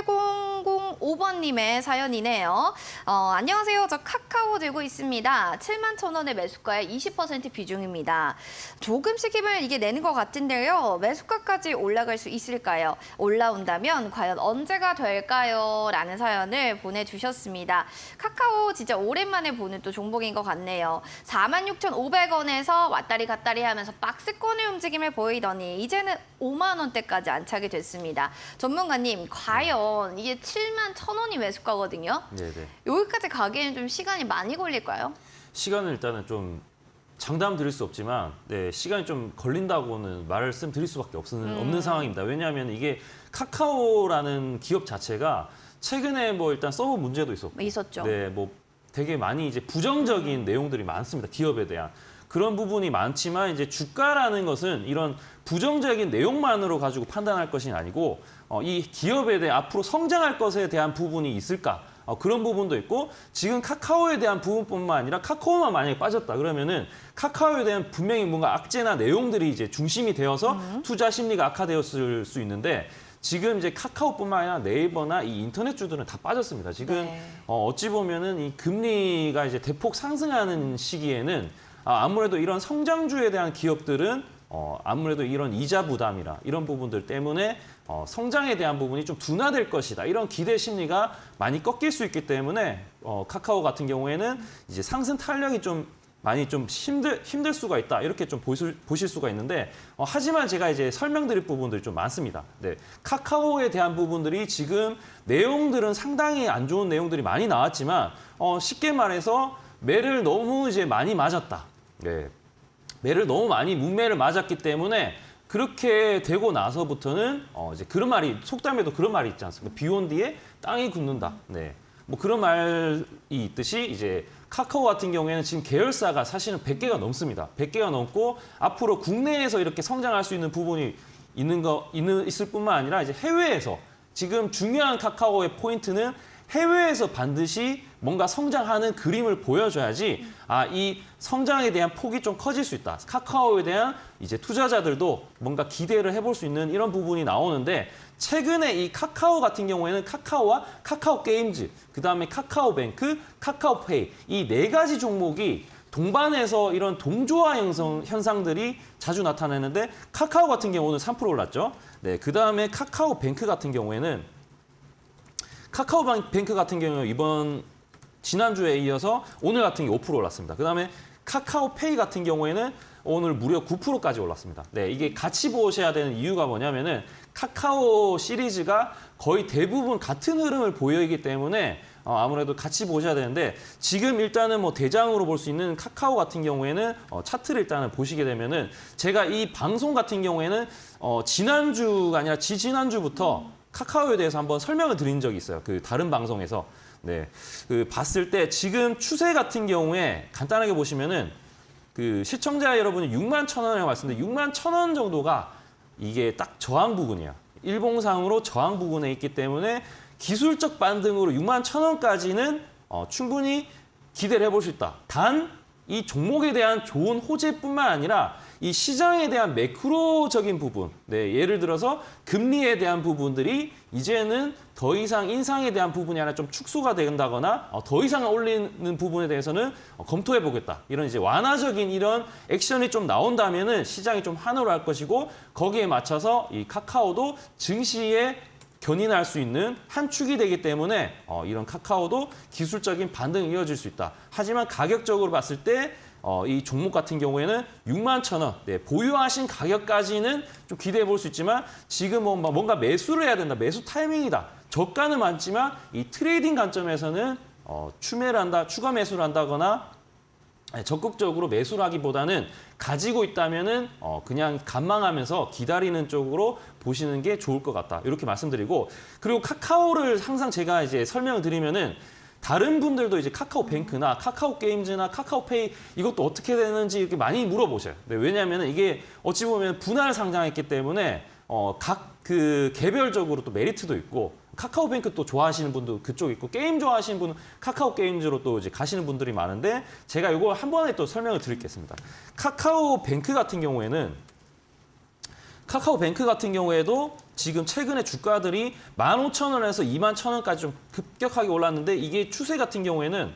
7005번님의 사연이네요. 안녕하세요. 저 카카오 들고 있습니다. 71,000원의 매수가의 20% 비중입니다. 조금씩 힘을 이게 내는 것 같은데요. 매수가까지 올라갈 수 있을까요? 올라온다면 과연 언제가 될까요? 라는 사연을 보내주셨습니다. 카카오 진짜 오랜만에 보는 또 종목인 것 같네요. 46,500원에서 왔다리 갔다리 하면서 박스권의 움직임을 보이더니 이제는 5만 원대까지 안착이 됐습니다. 전문가님, 과연 이게 71,000원이 매수가거든요. 네네. 여기까지 가기에는 좀 시간이 많이 걸릴까요? 시간은 일단은 좀 장담 드릴 수 없지만 시간이 좀 걸린다고는 말씀드릴 수밖에 없는 상황입니다. 왜냐하면 이게 카카오라는 기업 자체가 최근에 뭐 일단 서버 문제도 있었죠. 네, 뭐 되게 많이 이제 부정적인 내용들이 많습니다. 기업에 대한. 그런 부분이 많지만 이제 주가라는 것은 이런 부정적인 내용만으로 가지고 판단할 것이 아니고 이 기업에 대해 앞으로 성장할 것에 대한 부분이 있을까? 그런 부분도 있고 지금 카카오에 대한 부분뿐만 아니라 카카오만 만약에 빠졌다 그러면은 카카오에 대한 분명히 뭔가 악재나 내용들이 이제 중심이 되어서 투자 심리가 악화되었을 수 있는데 지금 이제 카카오뿐만 아니라 네이버나 이 인터넷주들은 다 빠졌습니다. 지금 어찌 보면은 이 금리가 이제 대폭 상승하는 시기에는 아무래도 이런 성장주에 대한 기업들은 아무래도 이런 이자 부담이라 이런 부분들 때문에 성장에 대한 부분이 좀 둔화될 것이다. 이런 기대 심리가 많이 꺾일 수 있기 때문에 카카오 같은 경우에는 이제 상승 탄력이 좀 많이 좀 힘들 수가 있다. 이렇게 좀 보실 수가 있는데 하지만 제가 이제 설명드릴 부분들이 좀 많습니다. 네, 카카오에 대한 부분들이 지금 내용들은 상당히 안 좋은 내용들이 많이 나왔지만 쉽게 말해서 매를 너무 이제 많이 맞았다. 네. 매를 너무 많이 문매를 맞았기 때문에 그렇게 되고 나서부터는 이제 그런 말이 속담에도 그런 말이 있지 않습니까? 비 온 뒤에 땅이 굳는다. 네. 뭐 그런 말이 있듯이 이제 카카오 같은 경우에는 지금 계열사가 사실은 100개가 넘습니다. 100개가 넘고 앞으로 국내에서 이렇게 성장할 수 있는 부분이 있을 뿐만 아니라 이제 해외에서 지금 중요한 카카오의 포인트는 해외에서 반드시 뭔가 성장하는 그림을 보여줘야지 이 성장에 대한 폭이 좀 커질 수 있다. 카카오에 대한 이제 투자자들도 뭔가 기대를 해볼 수 있는 이런 부분이 나오는데 최근에 이 카카오 같은 경우에는 카카오와 카카오 게임즈, 그다음에 카카오뱅크, 카카오페이 이 네 가지 종목이 동반해서 이런 동조화 현상들이 자주 나타나는데 카카오 같은 경우는 3% 올랐죠. 네, 그다음에 카카오뱅크 같은 경우에는 카카오뱅크 같은 경우 지난주에 이어서 오늘 같은 게 5% 올랐습니다. 그다음에 카카오페이 같은 경우에는 오늘 무려 9%까지 올랐습니다. 네, 이게 같이 보셔야 되는 이유가 뭐냐면은 카카오 시리즈가 거의 대부분 같은 흐름을 보이기 때문에 아무래도 같이 보셔야 되는데 지금 일단은 뭐 대장으로 볼 수 있는 카카오 같은 경우에는 차트를 일단은 보시게 되면은 제가 이 방송 같은 경우에는 지난주가 아니라 지지난주부터 카카오에 대해서 한번 설명을 드린 적이 있어요. 그 다른 방송에서. 네. 봤을 때 지금 추세 같은 경우에 간단하게 보시면은 그 시청자 여러분이 61,000원이라고 말씀드렸는데 61,000원 정도가 이게 딱 저항 부분이에요. 일봉상으로 저항 부분에 있기 때문에 기술적 반등으로 61,000원까지는 충분히 기대를 해볼 수 있다. 단 이 종목에 대한 좋은 호재뿐만 아니라 이 시장에 대한 매크로적인 부분, 네, 예를 들어서 금리에 대한 부분들이 이제는 더 이상 인상에 대한 부분이 아니라 좀 축소가 된다거나 더 이상 올리는 부분에 대해서는 검토해 보겠다. 이런 이제 완화적인 이런 액션이 좀 나온다면은 시장이 좀 환호를 할 것이고 거기에 맞춰서 이 카카오도 증시에 견인할 수 있는 한 축이 되기 때문에 이런 카카오도 기술적인 반등이 이어질 수 있다. 하지만 가격적으로 봤을 때 이 종목 같은 경우에는 61,000원, 네, 보유하신 가격까지는 좀 기대해 볼 수 있지만 지금 뭔가 매수를 해야 된다. 매수 타이밍이다. 저가는 많지만 이 트레이딩 관점에서는 추가 매수를 한다거나 적극적으로 매수를 하기보다는 가지고 있다면은 그냥 관망하면서 기다리는 쪽으로 보시는 게 좋을 것 같다. 이렇게 말씀드리고 그리고 카카오를 항상 제가 이제 설명을 드리면은 다른 분들도 이제 카카오뱅크나 카카오게임즈나 카카오페이 이것도 어떻게 되는지 이렇게 많이 물어보셔요. 네, 왜냐하면 이게 어찌 보면 분할 상장했기 때문에 각 그 개별적으로 또 메리트도 있고 카카오뱅크 또 좋아하시는 분도 그쪽 있고 게임 좋아하시는 분은 카카오게임즈로 또 이제 가시는 분들이 많은데 제가 이거 한 번에 또 설명을 드리겠습니다. 카카오뱅크 같은 경우에는 카카오뱅크 같은 경우에도 지금 최근에 주가들이 15,000원에서 21,000원까지 좀 급격하게 올랐는데 이게 추세 같은 경우에는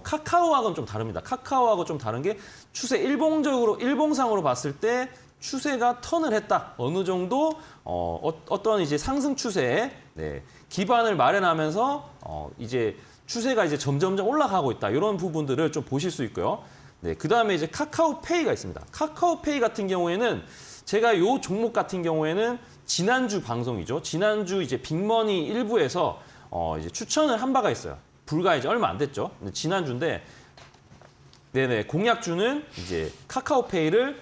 카카오하고는 좀 다릅니다. 카카오하고 좀 다른 게 추세 일봉상으로 봤을 때 추세가 턴을 했다. 어느 정도 어떤 이제 상승 추세에 네, 기반을 마련하면서 이제 추세가 이제 점점점 올라가고 있다. 이런 부분들을 좀 보실 수 있고요. 네, 그다음에 이제 카카오페이가 있습니다. 카카오페이 같은 경우에는 제가 요 종목 같은 경우에는 지난주 방송이죠. 지난주 이제 빅머니 일부에서 이제 추천을 한 바가 있어요. 불과 이제 얼마 안 됐죠. 근데 지난주인데 네네 공약주는 이제 카카오페이를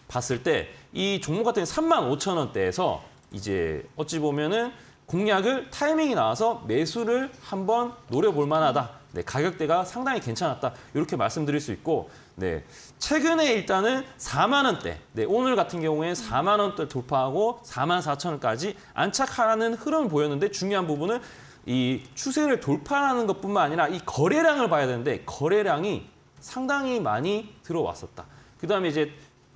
봤을 때 이 종목 같은 경우는 35,000원대에서 이제 어찌 보면은 공약을 타이밍이 나와서 매수를 한번 노려볼 만하다. 네, 가격대가 상당히 괜찮았다. 이렇게 말씀드릴 수 있고, 네, 최근에 일단은 4만 원대, 네, 오늘 같은 경우에 4만 원대 돌파하고 44,000원까지 안착하는 흐름을 보였는데 중요한 부분은 이 추세를 돌파하는 것뿐만 아니라 이 거래량을 봐야 되는데 거래량이 상당히 많이 들어왔었다. 그다음에 이제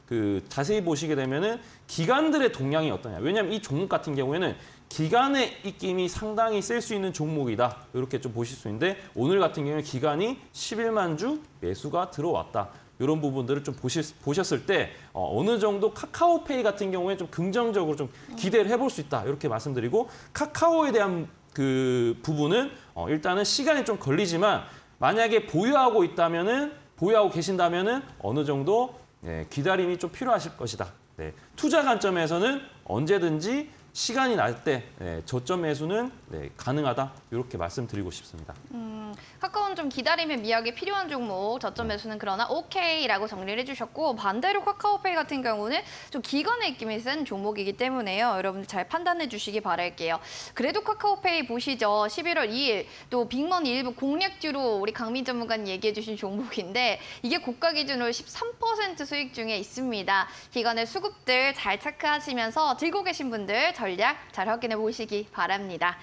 그 자세히 보시게 되면은 기관들의 동향이 어떠냐. 왜냐하면 이 종목 같은 경우에는 기관의 입김이 상당히 셀 수 있는 종목이다. 이렇게 좀 보실 수 있는데 오늘 같은 경우에 기관이 11만 주 매수가 들어왔다. 이런 부분들을 좀 보셨을 때 어느 정도 카카오페이 같은 경우에 좀 긍정적으로 좀 기대를 해볼 수 있다. 이렇게 말씀드리고 카카오에 대한 그 부분은 일단은 시간이 좀 걸리지만 만약에 보유하고 계신다면은 어느 정도 네, 기다림이 좀 필요하실 것이다. 네, 투자 관점에서는 언제든지 시간이 날 때 저점 매수는 가능하다. 이렇게 말씀드리고 싶습니다. 카카오는 좀 기다림의 미학이 필요한 종목, 저점 매수는 그러나 오케이라고 정리를 해주셨고 반대로 카카오페이 같은 경우는 좀 기관의 입김이 센 종목이기 때문에요. 여러분들 잘 판단해 주시기 바랄게요. 그래도 카카오페이 보시죠. 11월 2일 또 빅머니 일부 공략주로 우리 강민 전문가님 얘기해 주신 종목인데 이게 고가 기준으로 13% 수익 중에 있습니다. 기관의 수급들 잘 체크하시면서 들고 계신 분들 전략 잘 확인해 보시기 바랍니다.